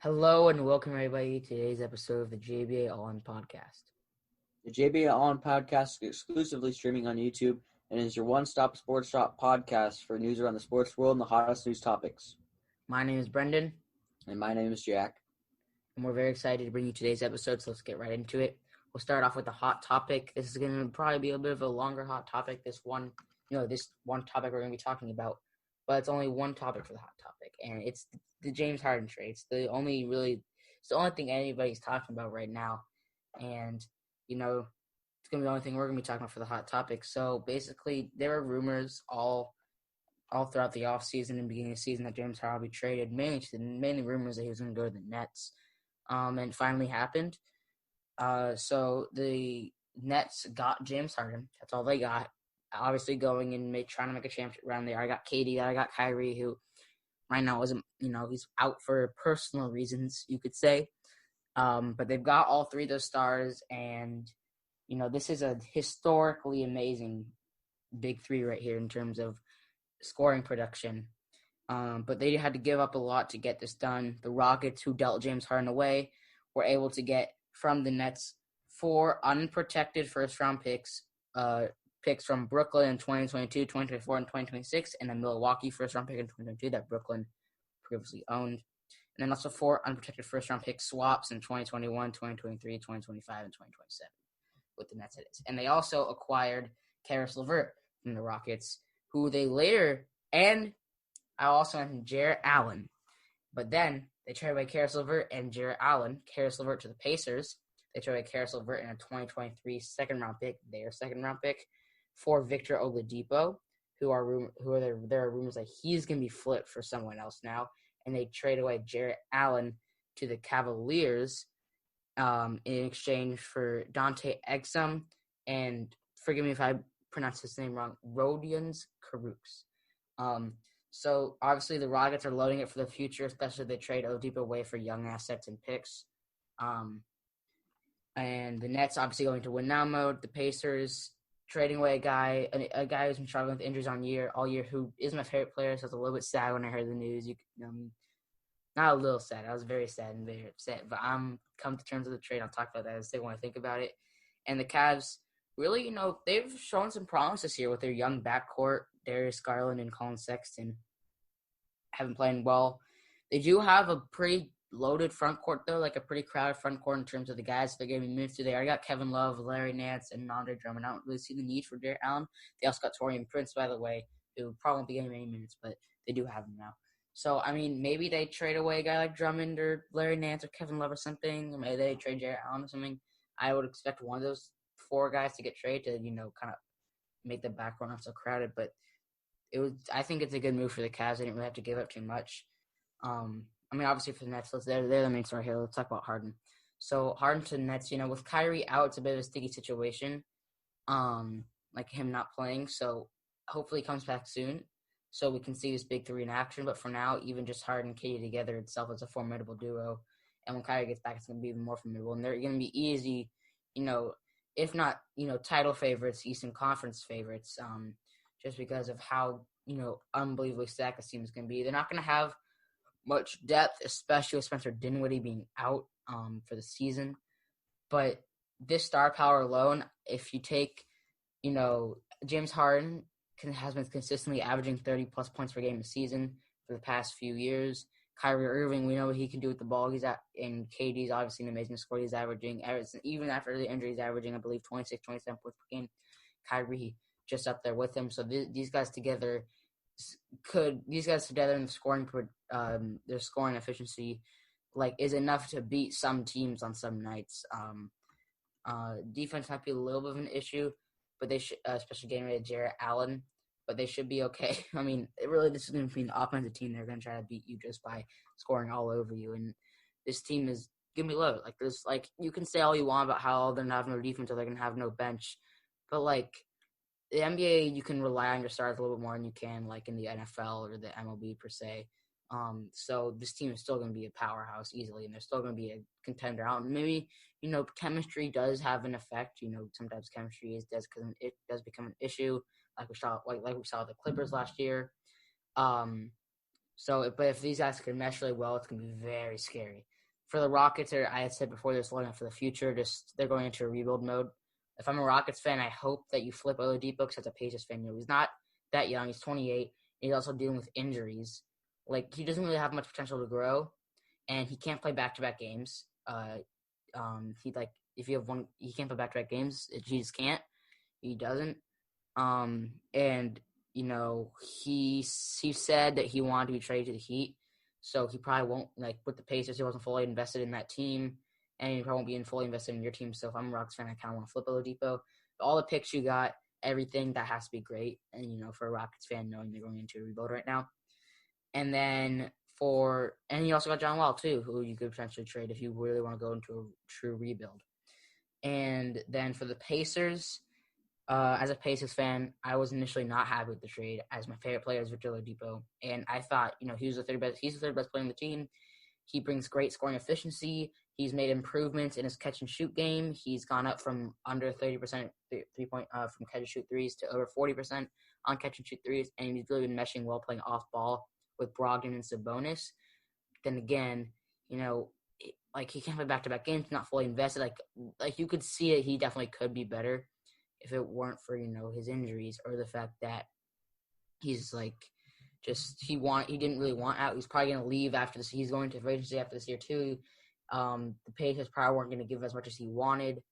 Hello and welcome everybody to today's episode of the JBA All-In Podcast. The JBA All-In Podcast is exclusively streaming on YouTube and is your one-stop sports shop podcast for news around the sports world and the hottest news topics. My name is Brendan. And my name is Jack. And we're very excited to bring you today's episode, so let's get right into it. We'll start off with a hot topic. This is going to probably be a bit of a longer hot topic, this one topic we're going to be talking about. But it's only one topic for the hot topic, and it's the James Harden trade. It's the only thing anybody's talking about right now. And, it's going to be the only thing we're going to be talking about for the hot topic. So, basically, there were rumors all throughout the offseason and beginning of the season that James Harden would be traded, mainly rumors that he was going to go to the Nets. And it finally happened. So the Nets got James Harden. That's all they got. Obviously going and trying to make a championship round there. I got KD, I got Kyrie, who right now isn't, he's out for personal reasons, you could say. But they've got all three of those stars, and, this is a historically amazing big three right here in terms of scoring production. But they had to give up a lot to get this done. The Rockets, who dealt James Harden away, were able to get from the Nets 4 unprotected first-round picks from Brooklyn in 2022, 2024, and 2026, and a Milwaukee first-round pick in 2022 that Brooklyn previously owned. And then also 4 unprotected first-round pick swaps in 2021, 2023, 2025, and 2027 with the Nets. And they also acquired Karis LeVert from the Rockets, who they later – and I also mentioned Jarrett Allen. But then they traded away Karis LeVert and Jarrett Allen. Karis LeVert to the Pacers. They traded away Karis LeVert in a 2023 second-round pick, their second-round pick, for Victor Oladipo, there are rumors that he's going to be flipped for someone else now. And they trade away Jarrett Allen to the Cavaliers in exchange for Dante Exum and, forgive me if I pronounce his name wrong, Rodions Caruks. So, obviously, the Rockets are loading it for the future, especially if they trade Oladipo away for young assets and picks. And the Nets obviously going to win now mode. The Pacers trading away a guy who's been struggling with injuries all year, who is my favorite player, so I was a little bit sad when I heard the news. Not a little sad. I was very sad and very upset. But I'm come to terms with the trade. I'll talk about that as I when I think about it. And the Cavs, really, they've shown some promises here with their young backcourt. Darius Garland and Colin Sexton have been playing well. They do have a pretty loaded front court, though, like a pretty crowded front court in terms of the guys they're giving minutes to. They already got Kevin Love, Larry Nance, and Andre Drummond. I don't really see the need for Jarrett Allen. They also got Taurean Prince, by the way, who probably won't be getting any minutes, but they do have him now. So, maybe they trade away a guy like Drummond or Larry Nance or Kevin Love or something. Or maybe they trade Jarrett Allen or something. I would expect one of those 4 guys to get traded to, kind of make the backcourt not so crowded. But I think it's a good move for the Cavs. They didn't really have to give up too much. Obviously for the Nets, they're the main story here. Let's talk about Harden. So Harden to the Nets, with Kyrie out, it's a bit of a sticky situation, like him not playing. So hopefully he comes back soon so we can see this big three in action. But for now, even just Harden and KD together itself is a formidable duo. And when Kyrie gets back, it's going to be even more formidable. And they're going to be easy, if not, title favorites, Eastern Conference favorites, just because of how, unbelievably stacked this team is going to be. They're not going to have much depth, especially with Spencer Dinwiddie being out for the season. But this star power alone, if you take, James Harden has been consistently averaging 30-plus points per game a season for the past few years. Kyrie Irving, we know what he can do with the ball. He's at, and KD's obviously an amazing scorer. He's averaging, even after the injury, he's averaging, I believe, 26, 27 points per game. Kyrie just up there with him. So these guys together in the scoring, their scoring efficiency, is enough to beat some teams on some nights. Defense might be a little bit of an issue, but they should, especially getting rid of Jarrett Allen, but they should be okay. This is going to be an offensive team. They're going to try to beat you just by scoring all over you, and this team is going to be loaded. You can say all you want about how they're going to have no defense or they're going to have no bench, but the NBA, you can rely on your stars a little bit more than you can, in the NFL or the MLB per se. So this team is still going to be a powerhouse easily, and they're still going to be a contender. Maybe, chemistry does have an effect. Sometimes chemistry does become an issue, like we saw with the Clippers last year. But if these guys can mesh really well, it's going to be very scary. For the Rockets, I had said before, they're looking for the future. They're going into a rebuild mode. If I'm a Rockets fan, I hope that you flip Oladipo because as a Pacers fan, he's not that young. He's 28. He's also dealing with injuries. Like, he doesn't really have much potential to grow, and he can't play back-to-back games. If you have one, he can't play back-to-back games. He just can't. He doesn't. And he said that he wanted to be traded to the Heat, so he probably won't, with the Pacers, he wasn't fully invested in that team, and he probably won't be fully invested in your team. So if I'm a Rockets fan, I kind of want to flip Oladipo. All the picks you got, everything, that has to be great. And, for a Rockets fan, knowing they're going into a rebuild right now. And then and you also got John Wall, too, who you could potentially trade if you really want to go into a true rebuild. And then for the Pacers, as a Pacers fan, I was initially not happy with the trade, as my favorite player is Victor Oladipo, and I thought, he's the third best player on the team. He brings great scoring efficiency. He's made improvements in his catch and shoot game. He's gone up from under 30% from catch and shoot threes to over 40% on catch and shoot threes, and he's really been meshing well playing off ball with Brogdon and Sabonis. Then again, he can't play back-to-back games, not fully invested. Like you could see it, he definitely could be better if it weren't for, his injuries or the fact that he's he didn't really want out. He's probably going to leave after this. He's going to free agency after this year too. The Pacers probably weren't going to give as much as he wanted.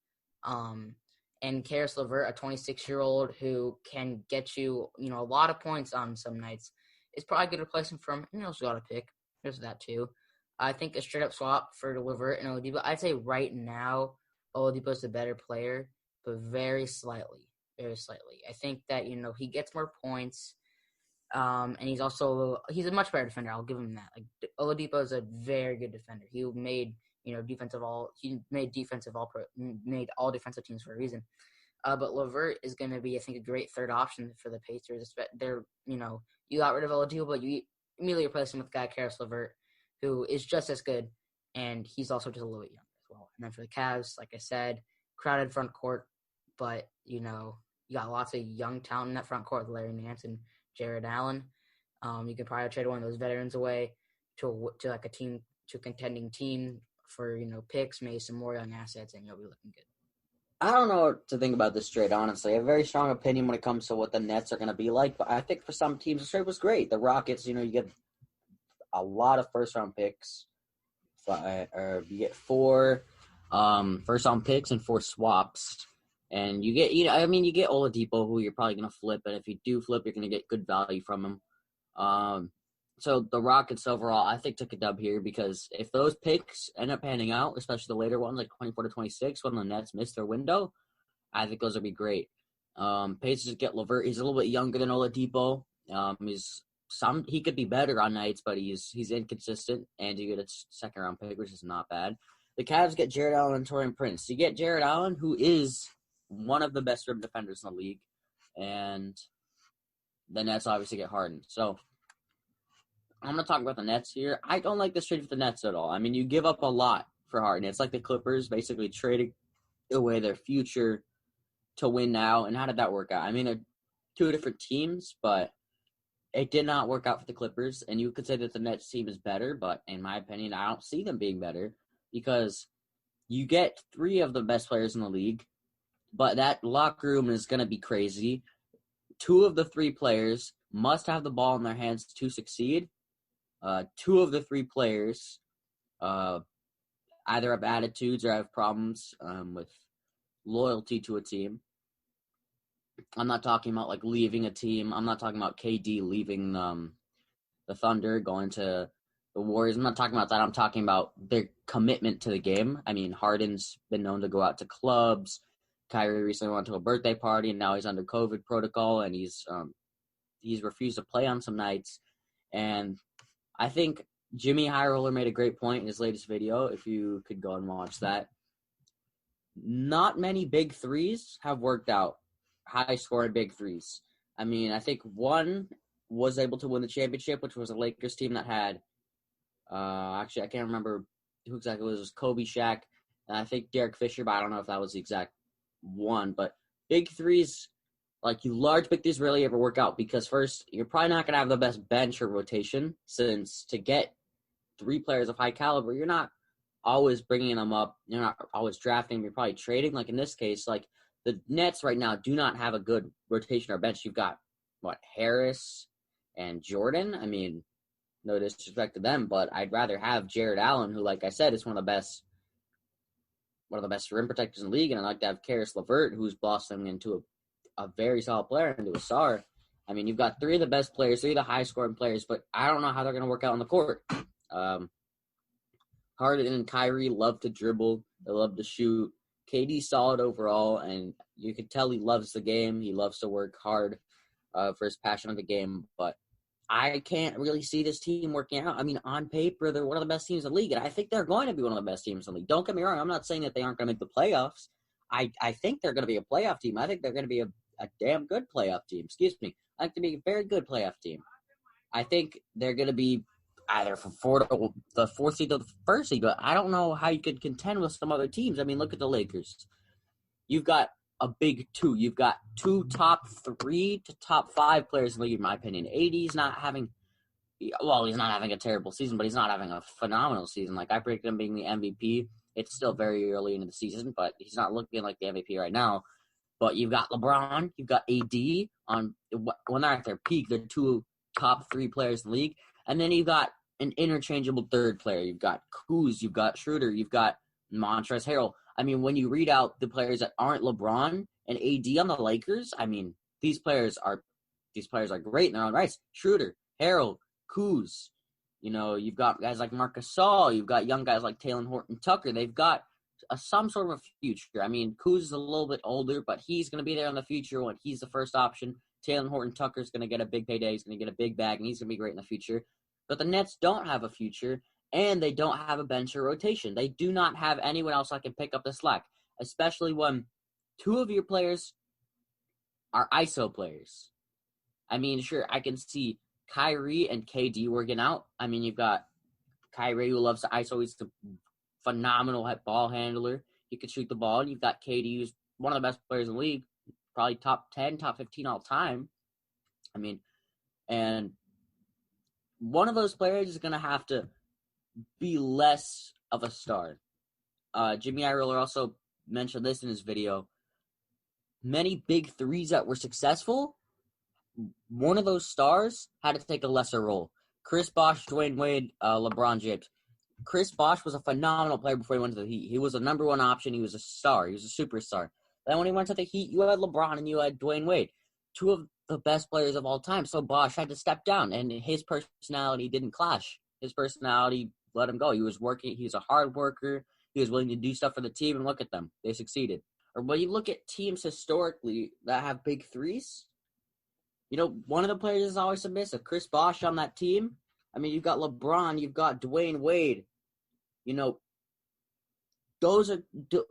And Karis LeVert, a 26-year-old who can get you, a lot of points on some nights, is probably a good replacement for him. And he also got a pick. There's that too. I think a straight-up swap for LeVert and Oladipo. I'd say right now Oladipo's the better player, but very slightly. I think that, he gets more points, and he's a much better defender. I'll give him that. Oladipo is a very good defender. He made, made all defensive teams for a reason. But LeVert is going to be, I think, a great third option for the Pacers. You got rid of Oladipo, but you immediately replace him with a guy, Karis LeVert, who is just as good, and he's also just a little bit younger as well. And then for the Cavs, like I said, crowded front court, but, you got lots of young talent in that front court with Larry Nance and Jared Allen. You could probably trade one of those veterans away to a contending team for, picks, maybe some more young assets, and you'll be looking good. I don't know what to think about this trade, honestly. I have a very strong opinion when it comes to what the Nets are going to be like, but I think for some teams, the trade was great. The Rockets, you get a lot of first-round picks. You get 4 first-round picks and 4 swaps. And you get, you get Oladipo, who you're probably going to flip. And if you do flip, you're going to get good value from him. So the Rockets overall, I think, took a dub here because if those picks end up panning out, especially the later ones, like 24 to 26, when the Nets miss their window, I think those would be great. Pacers get LeVert. He's a little bit younger than Oladipo. He could be better on nights, but he's inconsistent, and you get a second-round pick, which is not bad. The Cavs get Jared Allen and Taurean Prince. You get Jared Allen, who is one of the best rim defenders in the league, and the Nets obviously get Harden. So I'm going to talk about the Nets here. I don't like this trade for the Nets at all. You give up a lot for Harden. It's like the Clippers basically trading away their future to win now, and how did that work out? They're 2 different teams, but it did not work out for the Clippers, and you could say that the Nets team is better, but in my opinion, I don't see them being better because you get 3 of the best players in the league, but that locker room is going to be crazy. 2 of the 3 players must have the ball in their hands to succeed. 2 of the 3 players either have attitudes or have problems with loyalty to a team. I'm not talking about, leaving a team. I'm not talking about KD leaving the Thunder, going to the Warriors. I'm not talking about that. I'm talking about their commitment to the game. Harden's been known to go out to clubs. Kyrie recently went to a birthday party, and now he's under COVID protocol, and he's refused to play on some nights. And I think Jimmy High Roller made a great point in his latest video, if you could go and watch that. Not many big threes have worked out, high-scoring big threes. I think one was able to win the championship, which was a Lakers team that had actually, I can't remember who exactly it was. It was Kobe, Shaq, and I think Derek Fisher, but I don't know if that was the exact one. But big threes like you large pick these rarely ever work out because first, you're probably not going to have the best bench or rotation since to get 3 players of high caliber, you're not always bringing them up. You're not always drafting them. You're probably trading. Like in this case, like the Nets right now do not have a good rotation or bench. You've got, Harris and Jordan. I mean, no disrespect to them, but I'd rather have Jared Allen, who, like I said, is one of the best rim protectors in the league, and I'd like to have Karis LeVert, who's blossoming into a very solid player, into a star. I mean, you've got 3 of the best players, 3 of the high-scoring players, but I don't know how they're going to work out on the court. Harden and Kyrie love to dribble. They love to shoot. KD's solid overall, and you can tell he loves the game. He loves to work hard for his passion of the game, but I can't really see this team working out. I mean, on paper, they're one of the best teams in the league, and I think they're going to be one of the best teams in the league. Don't get me wrong. I'm not saying that they aren't going to make the playoffs. I think they're going to be a playoff team. I think they're going to be a damn good playoff team. Excuse me. I think they're going to be a very good playoff team. I think they're going to be either from the 4th seed to the 1st seed, but I don't know how you could contend with some other teams. I mean, look at the Lakers. You've got a big 2. You've got 2 top 3 to top 5 players in the league, in my opinion. AD's not having – he's not having a terrible season, but he's not having a phenomenal season. Like, I predicted him being the MVP. It's still very early into the season, but he's not looking like the MVP right now. But you've got LeBron. You've got AD. When they're at their peak, they're 2 top 3 players in the league. And then you've got an interchangeable 3rd player. You've got Kuz. You've got Schroeder. You've got Montrezl Harrell. I mean, when you read out the players that aren't LeBron and AD on the Lakers, I mean, these players are great in their own rights. Schroeder, Harrell, Kuz. You've got guys like Marc Gasol. You've got young guys like Talen Horton-Tucker. They've got some sort of a future. I mean, Kuz is a little bit older, but he's going to be there in the future when he's the first option. Talen Horton-Tucker is going to get a big payday. He's going to get a big bag, and he's going to be great in the future. But the Nets don't have a future, and they don't have a bench or rotation. They do not have anyone else that can pick up the slack, especially when 2 of your players are ISO players. I mean, sure, I can see Kyrie and KD working out. I mean, you've got Kyrie who loves to ISO. He's a phenomenal ball handler. He can shoot the ball. And you've got KD who's one of the best players in the league, probably top 10, top 15 all time. I mean, and one of those players is going to have to be less of a star. Jimmy Iroller also mentioned this in his video. Many big 3s that were successful, one of those stars had to take a lesser role. Chris Bosh, Dwayne Wade, LeBron James. Chris Bosh was a phenomenal player before he went to the Heat. He was a number 1 option. He was a star. He was a superstar. Then when he went to the Heat, you had LeBron and you had Dwayne Wade, 2 of the best players of all time. So Bosh had to step down, and his personality didn't clash. His personality let him go. He was working. He was a hard worker. He was willing to do stuff for the team, and look at them. They succeeded. Or when you look at teams historically that have big 3s, one of the players is always submissive. Chris Bosh on that team. I mean, you've got LeBron. You've got Dwayne Wade. Those are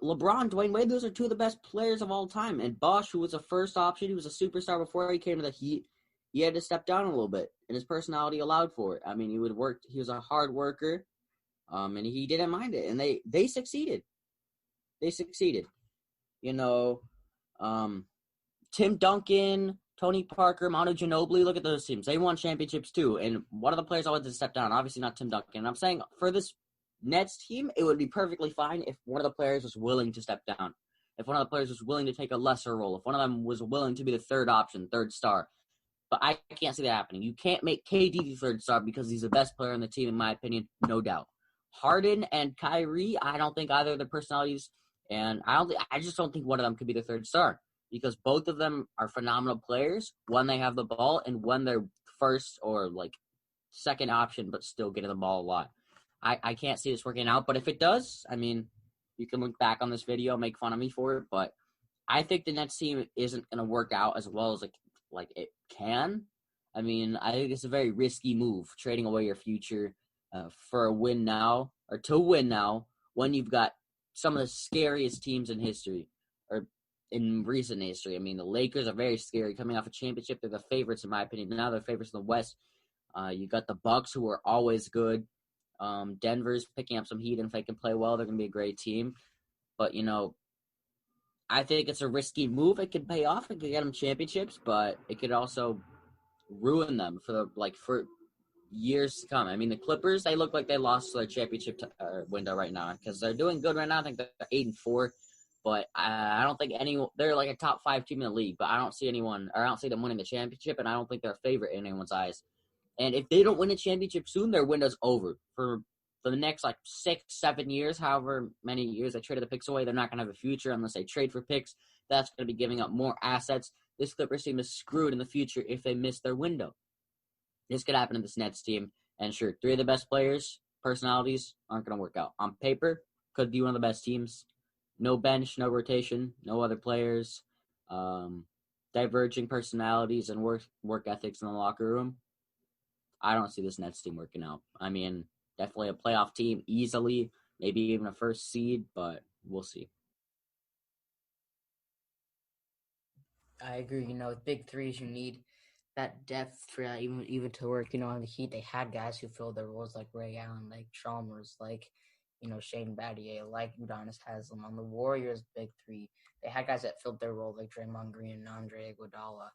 LeBron, Dwayne Wade. Those are 2 of the best players of all time. And Bosh, who was a first option, he was a superstar before he came to the Heat. He had to step down a little bit, and his personality allowed for it. I mean, he would work. He was a hard worker, and he didn't mind it. And they succeeded. They succeeded. Tim Duncan, Tony Parker, Manu Ginobili. Look at those teams. They won championships too. And one of the players I wanted to step down, obviously not Tim Duncan. And I'm saying for this Nets team, it would be perfectly fine if one of the players was willing to step down. If one of the players was willing to take a lesser role. If one of them was willing to be the 3rd option, 3rd star. But I can't see that happening. You can't make KD the 3rd star because he's the best player on the team, in my opinion, no doubt. Harden and Kyrie, I don't think either of their personalities, and I just don't think one of them could be the 3rd star because both of them are phenomenal players when they have the ball and when they're first or 2nd option, but still getting the ball a lot. I can't see this working out, but if it does, I mean, you can look back on this video, make fun of me for it, but I think the Nets team isn't going to work out as well as it can. I mean, I think it's a very risky move, trading away your future for a win now, or to win now, when you've got some of the scariest teams in history, or in recent history. I mean, the Lakers are very scary. Coming off a championship, they're the favorites, in my opinion. Now they're favorites in the West. You got the Bucks, who are always good. Denver's picking up some heat, and if they can play well, they're going to be a great team. But, I think it's a risky move. It could pay off. It could get them championships, but it could also ruin them for years to come. I mean, the Clippers, they look like they lost their championship window right now because they're doing good right now. I think they're 8-4, but I don't think they're like a top 5 team in the league, but I don't see them winning the championship, and I don't think they're a favorite in anyone's eyes. And if they don't win a championship soon, their window's over for the next 6-7 years, however many years they traded the picks away. They're not going to have a future unless they trade for picks. That's going to be giving up more assets. This Clippers team is screwed in the future if they miss their window. This could happen to this Nets team. And sure, 3 of the best players, personalities, aren't going to work out. On paper, could be one of the best teams. No bench, no rotation, no other players, diverging personalities and work ethics in the locker room. I don't see this Nets team working out. I mean, definitely a playoff team easily, maybe even a first seed, but we'll see. I agree. With big threes, you need that depth for that even to work. On the Heat, they had guys who filled their roles like Ray Allen, like Chalmers, like Shane Battier, like Udonis Haslem. On the Warriors, big three, they had guys that filled their role like Draymond Green and Andre Iguodala.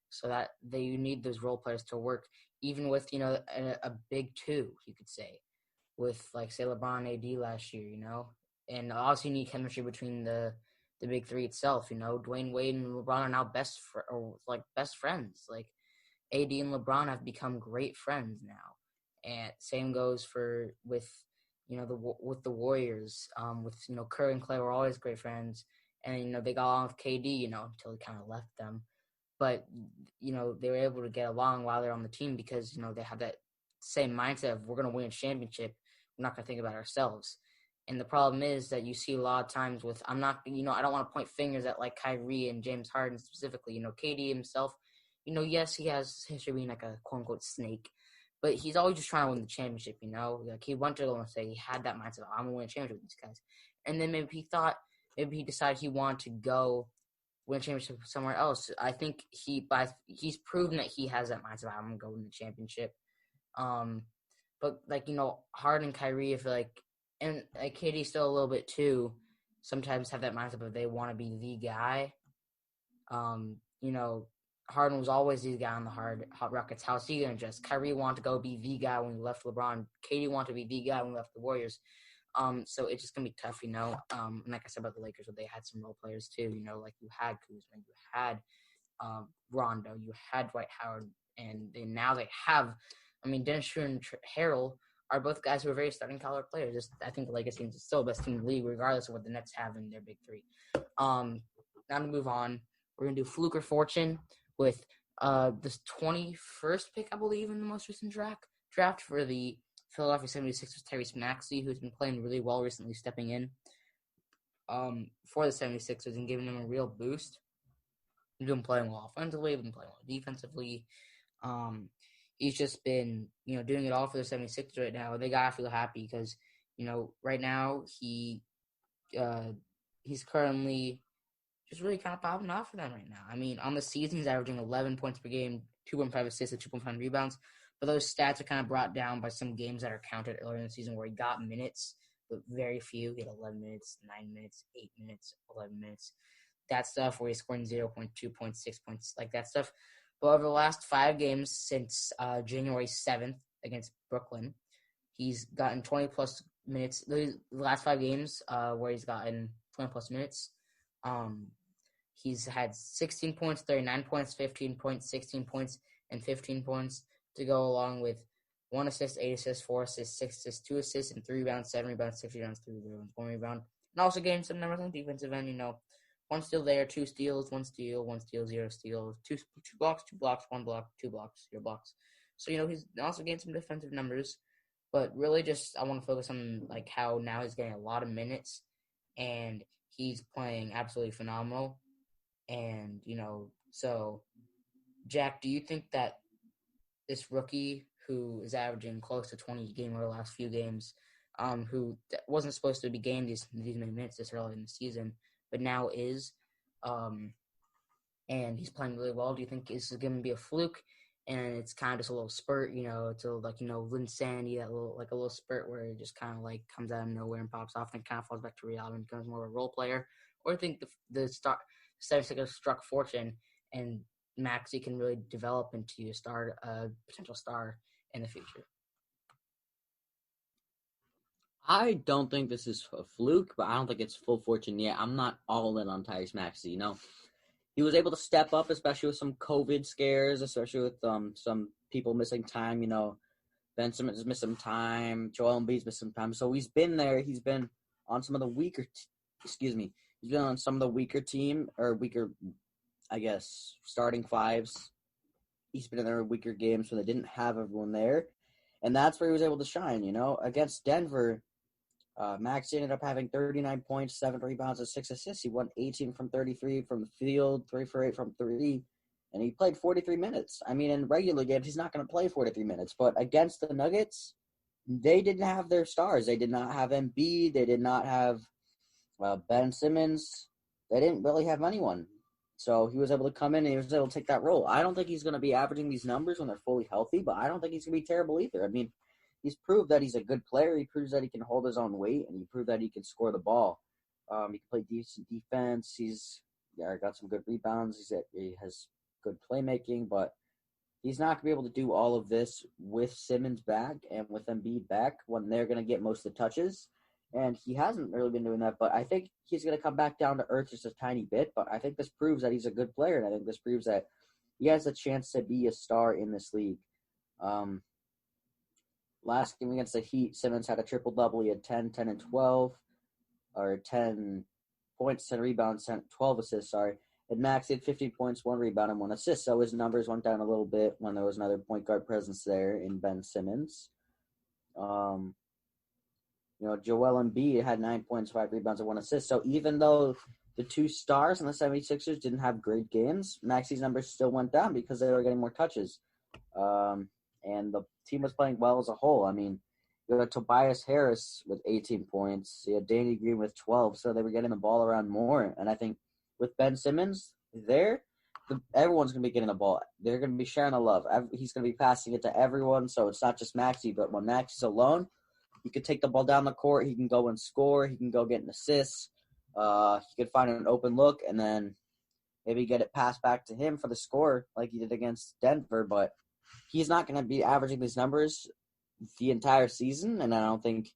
So that you need those role players to work, even with a big two, you could say, with say LeBron, AD last year, and also you need chemistry between the big three itself. Dwayne Wade and LeBron are now best friends. Like AD and LeBron have become great friends now, and same goes with the Warriors. With Curry and Clay were always great friends, and they got along with KD, until he kind of left them. But, they were able to get along while they're on the team because, they have that same mindset of we're going to win a championship. We're not going to think about ourselves. And the problem is that you see a lot of times with, I don't want to point fingers at Kyrie and James Harden specifically. KD himself, yes, he has history being a quote unquote snake, but he's always just trying to win the championship, he went to Golden State. He had that mindset, I'm going to win a championship with these guys. And then maybe he decided he wanted to go win a championship somewhere else. I think he's proven that he has that mindset. I'm gonna go win the championship. But Harden and Kyrie, and KD still a little bit too. Sometimes have that mindset of they want to be the guy. Harden was always the guy on the Hot Rockets. How's he gonna adjust? Kyrie wanted to go be the guy when he left LeBron. KD wanted to be the guy when he left the Warriors. So it's just gonna be tough, and like I said about the Lakers, where they had some role players too, like you had Kuzma, you had Rondo, you had Dwight Howard, and now they have, Dennis Schroeder and Harrell are both guys who are very starting caliber players. I think the Lakers team is still the best team in the league, regardless of what the Nets have in their big three. Now to move on, we're gonna do Fluke or Fortune with this 21st pick, I believe, in the most recent draft for the Philadelphia 76ers, Tyrese Maxey, who's been playing really well recently, stepping in for the 76ers and giving them a real boost. He's been playing well offensively, been playing well defensively. He's just been, doing it all for the 76ers right now. They gotta feel happy because, right now he's currently just really kind of popping off for them right now. On the season, he's averaging 11 points per game, 2.5 assists, and 2.5 rebounds. But those stats are kind of brought down by some games that are counted earlier in the season where he got minutes, but very few. He had 11 minutes, 9 minutes, 8 minutes, 11 minutes. That stuff where he's scoring 0.2 points, 6 points, like that stuff. But over the last 5 games since January 7th against Brooklyn, he's gotten 20-plus minutes. The last 5 games where he's gotten 20-plus minutes, he's had 16 points, 39 points, 15 points, 16 points, and 15 points to go along with 1 assist, 8 assists, 4 assists, 6 assists, 2 assists, and 3 rebounds, 7 rebounds, 6 rebounds, 3 rebounds, 1 rebound. And also getting some numbers on the defensive end, 1 steal there, 2 steals, 1 steal, 1 steal, 0 steals, 2 blocks, 2 blocks, 1 block, 2 blocks, 0 blocks. So, he's also getting some defensive numbers. But really just I want to focus on, how now he's getting a lot of minutes. And he's playing absolutely phenomenal. And, so, Jack, do you think that this rookie who is averaging close to 20 a game over the last few games, who wasn't supposed to be getting these many minutes this early in the season, but now is, and he's playing really well, do you think this is going to be a fluke? and it's kind of just a little spurt, it's Lynn Sandy, that a little spurt where it just kind of like comes out of nowhere and pops off and kind of falls back to reality and becomes more of a role player. Or I think the 76ers struck fortune and Maxey can really develop into a potential star in the future. I don't think this is a fluke, but I don't think it's full fortune yet. I'm not all in on Tyrese Maxey. He was able to step up, especially with some COVID scares, especially with some people missing time. Ben Simmons has missed some time. Joel Embiid's missed some time. So he's been there. He's been on some of the weaker he's been on some of the weaker, I guess, starting fives. He's been in their weaker games when they didn't have everyone there. And that's where he was able to shine, Against Denver, Max ended up having 39 points, 7 rebounds, and 6 assists. He won 18 from 33 from the field, 3 for 8 from 3, and he played 43 minutes. I mean, in regular games, he's not going to play 43 minutes. But against the Nuggets, they didn't have their stars. They did not have Embiid. They did not have Ben Simmons. They didn't really have anyone. So he was able to come in and he was able to take that role. I don't think he's going to be averaging these numbers when they're fully healthy, but I don't think he's going to be terrible either. I mean, he's proved that he's a good player. He proves that he can hold his own weight, and he proved that he can score the ball. He can play decent defense. He's got some good rebounds. He has good playmaking, but he's not going to be able to do all of this with Simmons back and with Embiid back when they're going to get most of the touches. And he hasn't really been doing that, but I think he's going to come back down to earth just a tiny bit. But I think this proves that he's a good player, and I think this proves that he has a chance to be a star in this league. Last game against the Heat, Simmons had a triple-double. He had 10, 10, and 12, or 10 points, 10 rebounds, 12 assists, sorry. And Max had 15 points, 1 rebound, and 1 assist. So his numbers went down a little bit when there was another point guard presence there in Ben Simmons. Joel Embiid had 9 points, 5 rebounds, and 1 assist. So even though the two stars in the 76ers didn't have great games, Maxey's numbers still went down because they were getting more touches. And the team was playing well as a whole. I mean, you had Tobias Harris with 18 points. You had Danny Green with 12, so they were getting the ball around more. And I think with Ben Simmons everyone's going to be getting the ball. They're going to be sharing the love. He's going to be passing it to everyone, so it's not just Maxey. But when Maxey's alone, he could take the ball down the court. He can go and score. He can go get an assist. He could find an open look and then maybe get it passed back to him for the score like he did against Denver. But he's not going to be averaging these numbers the entire season, and I don't think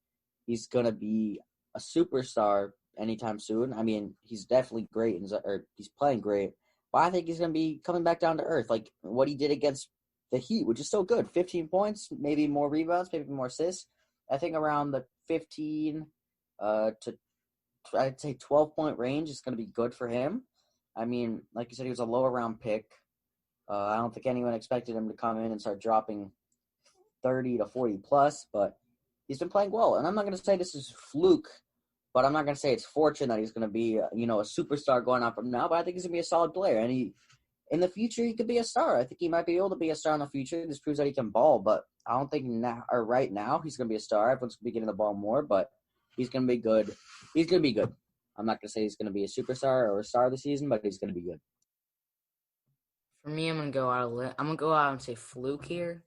he's going to be a superstar anytime soon. I mean, he's definitely great, or he's playing great, but I think he's going to be coming back down to earth, like what he did against the Heat, which is still good. 15 points, maybe more rebounds, maybe more assists. I think around the 15 to I'd say 12-point range is going to be good for him. I mean, like you said, he was a lower round pick. I don't think anyone expected him to come in and start dropping 30 to 40 plus, but he's been playing well. And I'm not going to say this is fluke, but I'm not going to say it's fortune that he's going to be, a superstar going on from now. But I think he's going to be a solid player, and in the future he could be a star. I think he might be able to be a star in the future. This proves that he can ball, but I don't think right now he's going to be a star. Everyone's going to be getting the ball more, but he's going to be good. He's going to be good. I'm not going to say he's going to be a superstar or a star this season, but he's going to be good. For me, I'm gonna go out and say fluke here.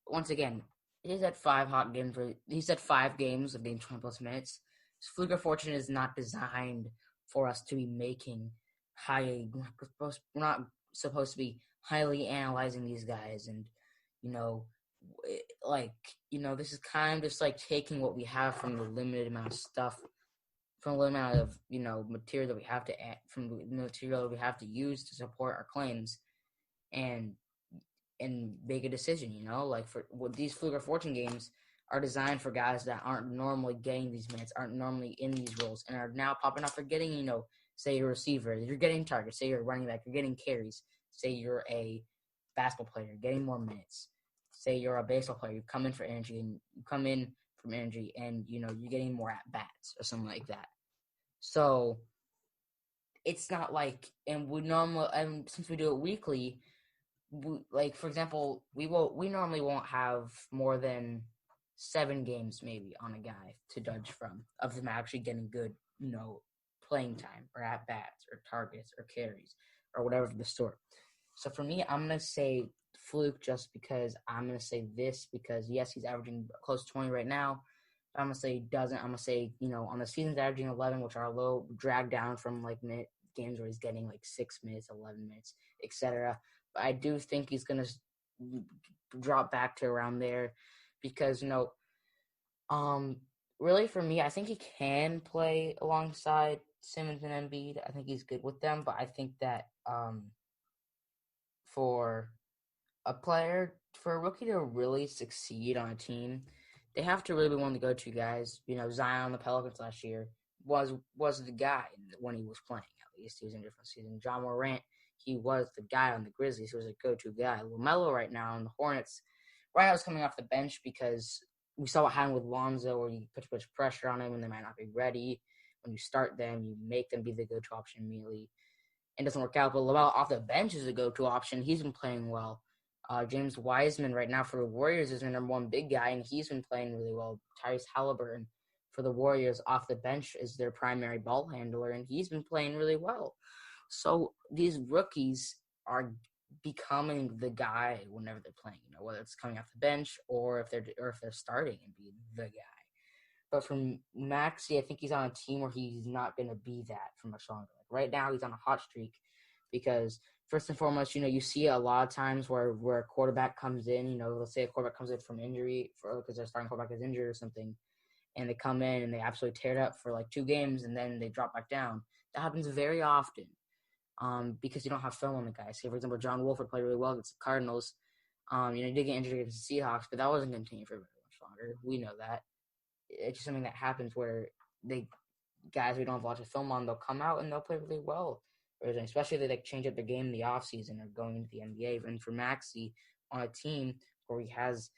Once again, he's had 5 hot games. He's had 5 games of being 20 plus minutes. Fluke or fortune is not designed for us to be making we're not supposed to be highly analyzing these guys, and this is kind of just like taking what we have from the limited amount of stuff, from the amount of material that we have to add, from the material that we have to use to support our claims, and make a decision. These fluke or fortune games are designed for guys that aren't normally getting these minutes, aren't normally in these roles, and are now popping up for getting, say you're a receiver, you're getting targets, say you're a running back, you're getting carries, say you're a basketball player, you're getting more minutes, say you're a baseball player, you come in from energy, and you're getting more at bats or something like that. So it's not like, and since we do it weekly, for example, we normally won't have more than 7 games maybe on a guy to judge from of them actually getting good, playing time or at bats or targets or carries or whatever the sort. So for me, I'm gonna say fluke just because I'm gonna say this because yes, he's averaging close to 20 right now. But I'm gonna say he doesn't. I'm gonna say on the season's averaging 11, which are a little dragged down from like games where he's getting like 6 minutes, 11 minutes, etc. But I do think he's gonna drop back to around there because um, really for me, I think he can play alongside Simmons and Embiid. I think he's good with them, but I think that for for a rookie to really succeed on a team, they have to really be one of the go-to guys. Zion on the Pelicans last year was the guy when he was playing. At least he was in a different season. John Morant, he was the guy on the Grizzlies. He was a go-to guy. LaMelo right now on the Hornets, right now is coming off the bench because we saw what happened with Lonzo, where you put too much pressure on him and they might not be ready. When you start them, you make them be the go-to option immediately. It doesn't work out, but LaMelo off the bench is a go-to option. He's been playing well. James Wiseman right now for the Warriors is their number one big guy, and he's been playing really well. Tyrese Halliburton for the Warriors off the bench is their primary ball handler, and he's been playing really well. So these rookies are becoming the guy whenever they're playing, whether it's coming off the bench or if they're starting and being the guy. But from Maxey, I think he's on a team where he's not going to be that for much longer. Like right now, he's on a hot streak because first and foremost, you see a lot of times where a quarterback comes in. Let's say a quarterback comes in from injury because their starting quarterback is injured or something, and they come in and they absolutely tear it up for like 2 games and then they drop back down. That happens very often because you don't have film on the guy. Say, for example, John Wolford played really well against the Cardinals. He did get injured against the Seahawks, but that wasn't going to continue for very much longer. We know that. It's just something that happens where guys we don't have lots of film on, they'll come out and they'll play really well. Especially if they change up their game in the offseason or going into the NBA. And for Maxey on a team where he has,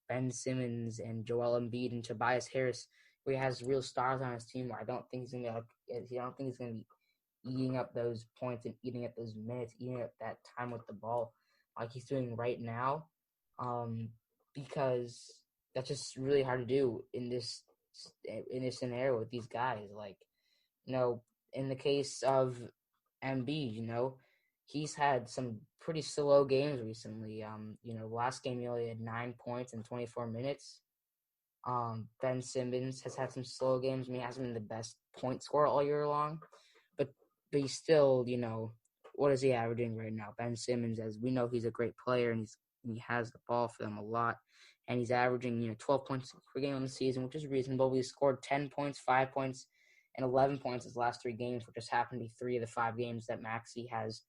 Ben Simmons and Joel Embiid and Tobias Harris, where he has real stars on his team, where I don't think he's gonna be eating up those points and eating up those minutes, eating up that time with the ball like he's doing right now. Because that's just really hard to do in this scenario with these guys. Like, in the case of Embiid, he's had some pretty slow games recently. Last game he only had 9 points in 24 minutes. Ben Simmons has had some slow games. I mean, he hasn't been the best point scorer all year long, but he's still, what is he averaging right now? Ben Simmons, as we know, he's a great player and he has the ball for them a lot, and he's averaging 12 points per game on the season, which is reasonable. He's scored 10 points, 5 points, and 11 points his last 3 games, which just happened to be 3 of the 5 games that Maxey has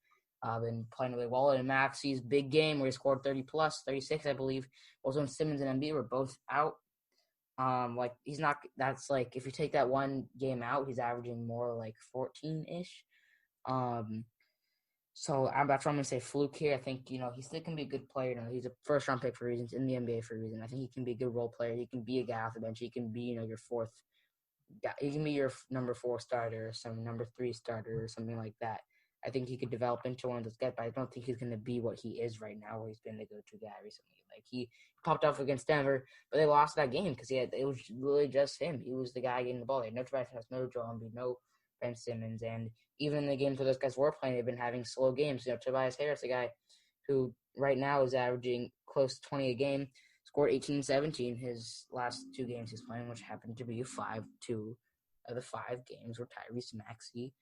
been playing really well. And Maxey's big game where he scored 30 plus, 36, I believe, was when Simmons and Embiid were both out. He's not. That's like if you take that one game out, he's averaging more like 14-ish. So that's why I'm gonna say fluke here. I think he still can be a good player. He's a first-round pick for reasons in the NBA for a reason. I think he can be a good role player. He can be a guy off the bench. He can be your fourth. He can be your number 4 starter, or some number 3 starter, or something like that. I think he could develop into one of those guys, but I don't think he's gonna be what he is right now, where he's been the go-to guy recently. Like he popped off against Denver, but they lost that game because it was really just him. He was the guy getting the ball. They had no Tobias Harris, no Joel Embiid, no Ben Simmons, and even in the games where those guys were playing, they've been having slow games. Tobias Harris, a guy who right now is averaging close to 20 a game, scored 18 and 17 his last 2 games he's playing, which happened to be 5-2 of the 5 games where Tyrese Maxey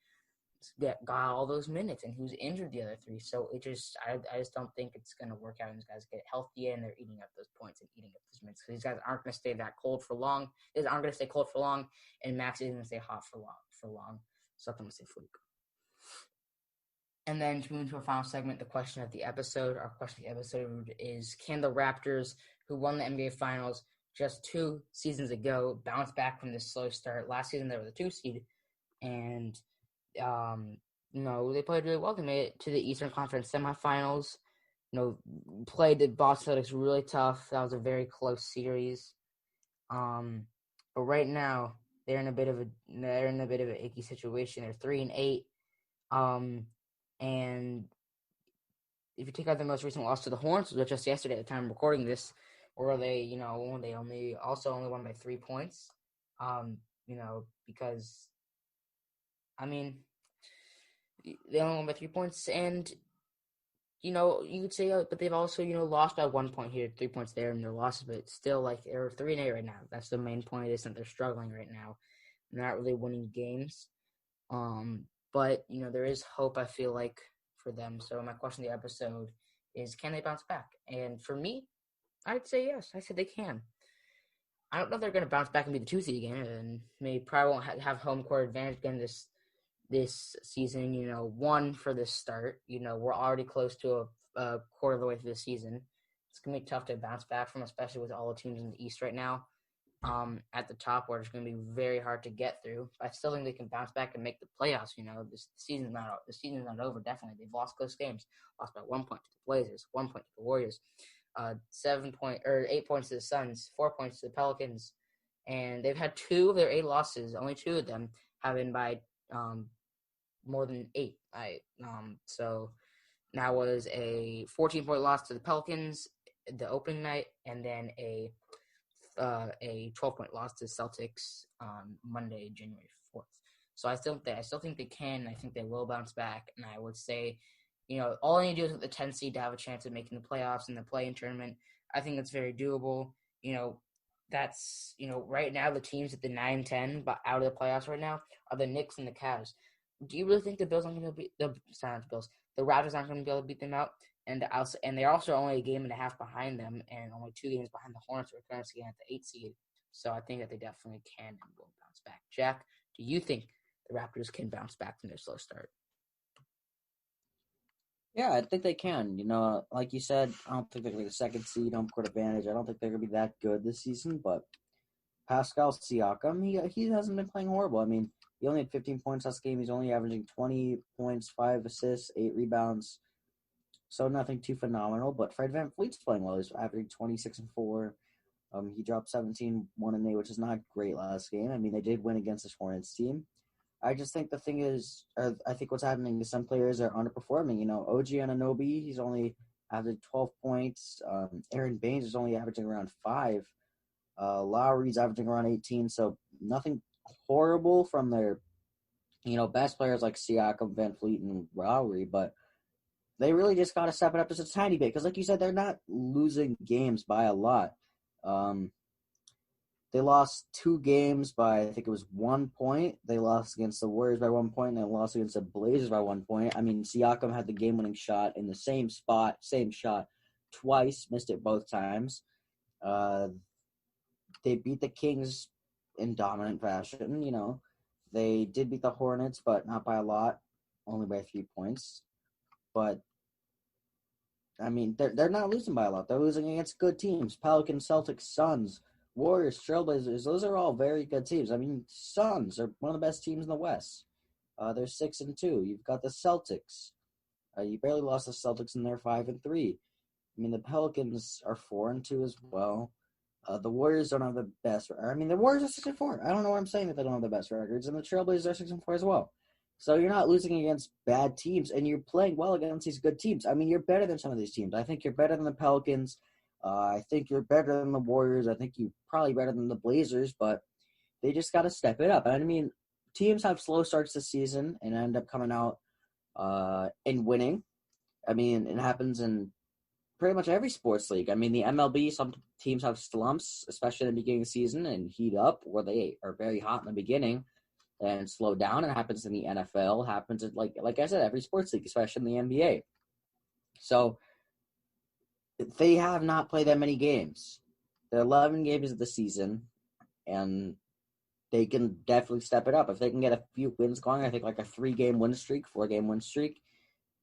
got all those minutes, and he was injured the other 3. So I just don't think it's going to work out. And these guys get healthy, and they're eating up those points and eating up those minutes. Because these guys aren't going to stay that cold for long. These aren't going to stay cold for long, and Max isn't going to stay hot for long. So I'm going to say fluke. And then to move into our final segment, the question of the episode. Our question of the episode is: can the Raptors, who won the NBA Finals just 2 seasons ago, bounce back from this slow start? Last season they were the 2 seed, and they played really well. They made it to the Eastern Conference semifinals. Played the Boston Celtics really tough. That was a very close series. But right now they're in a bit of an icky situation. They're 3-8. And if you take out the most recent loss to the Hornets, which was just yesterday at the time of recording this, where they only won by 3 points. Because they only won by 3 points, and you could say, but they've also, lost by 1 point here, 3 points there, and their losses, but still, like, they're 3-8 right now. That's the main point, is that they're struggling right now. They're not really winning games. But, there is hope, I feel like, for them. So my question of the episode is, can they bounce back? And for me, I'd say yes. I said they can. I don't know if they're going to bounce back and be the 2 seed again, and maybe probably won't have home court advantage again this season. One for this start. We're already close to a quarter of the way through the season. It's gonna be tough to bounce back from, especially with all the teams in the East right now. At the top, where it's gonna be very hard to get through. But I still think they can bounce back and make the playoffs. This season's not over. Definitely, they've lost close games. Lost by 1 point to the Blazers, 1 point to the Warriors, 8 points to the Suns, 4 points to the Pelicans, and they've had 2 of their 8 losses. Only 2 of them have been by more than 8. So that was a 14-point loss to the Pelicans the opening night, and then a 12-point loss to the Celtics on Monday, January 4th. So I still think they can. I think they will bounce back, and I would say, all they need to do is with the 10 seed to have a chance of making the playoffs and the play-in tournament. I think that's very doable. That's right now the teams at the 9-10 but out of the playoffs right now are the Knicks and the Cavs. Do you really think the Bills aren't going to beat the Bills? The Raptors aren't going to be able to beat them out, and they're also only a game and a half behind them, and only 2 games behind the Hornets, who are currently at the 8 seed. So I think that they definitely can and will bounce back. Jack, do you think the Raptors can bounce back from their slow start? Yeah, I think they can. Like you said, I don't think they're going to be the second seed, home court advantage. I don't think they're going to be that good this season, but Pascal Siakam, he hasn't been playing horrible. I mean, he only had 15 points last game. He's only averaging 20 points, 5 assists, 8 rebounds. So nothing too phenomenal. But Fred VanVleet's playing well. He's averaging 26 and 4. He dropped 17, 1 and 8, which is not great last game. I mean, they did win against this Hornets team. I just think the thing is, I think what's happening is some players are underperforming. OG Anunoby, he's only averaging 12 points. Aaron Baines is only averaging around 5. Lowry's averaging around 18, so nothing horrible from their, best players like Siakam, VanVleet, and Lowry, but they really just got to step it up just a tiny bit because, like you said, they're not losing games by a lot. They lost 2 games by, I think it was 1 point. They lost against the Warriors by 1 point, and they lost against the Blazers by 1 point. I mean, Siakam had the game-winning shot in the same spot, same shot, twice, missed it both times. They beat the Kings in dominant fashion, They did beat the Hornets, but not by a lot, only by 3 points. But, I mean, they're not losing by a lot. They're losing against good teams. Pelicans, Celtics, Suns, Warriors, Trailblazers, those are all very good teams. I mean, Suns are one of the best teams in the West. They're 6-2. You've got the Celtics. You barely lost the Celtics, and they're 5-3. I mean, the Pelicans are 4-2 as well. The Warriors don't have the best. I mean, the Warriors are 6-4. I don't know what I'm saying that they don't have the best records, and the Trailblazers are 6-4 as well. So you're not losing against bad teams, and you're playing well against these good teams. I mean, you're better than some of these teams. I think you're better than the Pelicans. I think you're better than the Warriors. I think you're probably better than the Blazers, but they just got to step it up. I mean, teams have slow starts this season and end up coming out and winning. I mean, it happens in pretty much every sports league. I mean, the MLB, some teams have slumps, especially in the beginning of the season, and heat up, where they are very hot in the beginning and slow down. It happens in the NFL, happens in, like I said, every sports league, especially in the NBA. So they have not played that many games. They're 11 games of the season, and they can definitely step it up. If they can get a few wins going, I think like a 4-game win streak,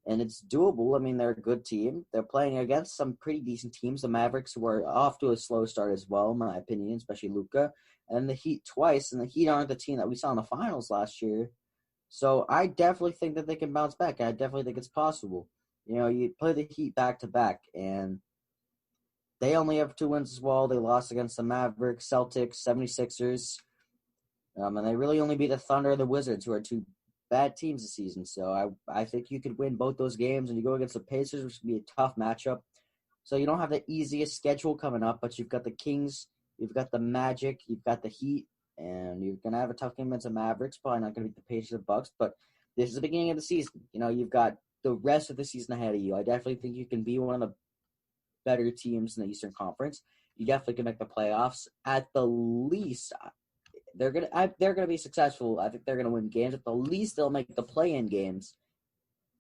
and it's doable. I mean, they're a good team. They're playing against some pretty decent teams. The Mavericks were off to a slow start as well, in my opinion, especially Luka. And the Heat twice, and the Heat aren't the team that we saw in the finals last year. So I definitely think that they can bounce back. I definitely think it's possible. You play the Heat back-to-back, and they only have 2 wins as well. They lost against the Mavericks, Celtics, 76ers. And they really only beat the Thunder and the Wizards, who are 2 bad teams this season. So I think you could win both those games, and you go against the Pacers, which would be a tough matchup. So you don't have the easiest schedule coming up, but you've got the Kings, you've got the Magic, you've got the Heat, and you're going to have a tough game against the Mavericks. Probably not going to beat the Pacers or Bucks, but this is the beginning of the season. You've got the rest of the season ahead of you. I definitely think you can be one of the better teams in the Eastern Conference. You definitely can make the playoffs. At the least, they're gonna be successful. I think they're gonna win games. At the least, they'll make the play-in games.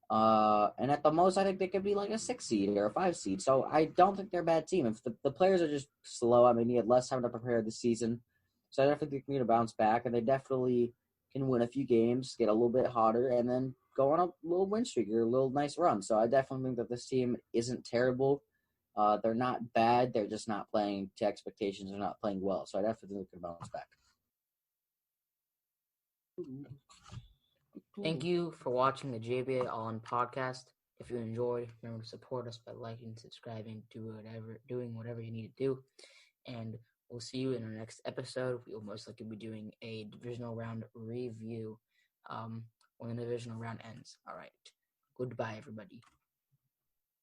And at the most, I think they could be like a 6 seed or a 5 seed. So I don't think they're a bad team. If the players are just slow, I mean, you had less time to prepare this season. So I definitely think they're going to bounce back, and they definitely can win a few games, get a little bit hotter, and then go on a little win streak or a little nice run. So I definitely think that this team isn't terrible. They're not bad. They're just not playing to expectations. They're not playing well. So I definitely think they can bounce back. Thank you for watching the JBA All In podcast. If you enjoyed, remember to support us by liking, subscribing, doing whatever you need to do. And we'll see you in our next episode. We will most likely be doing a divisional round review when the divisional round ends. All right. Goodbye, everybody.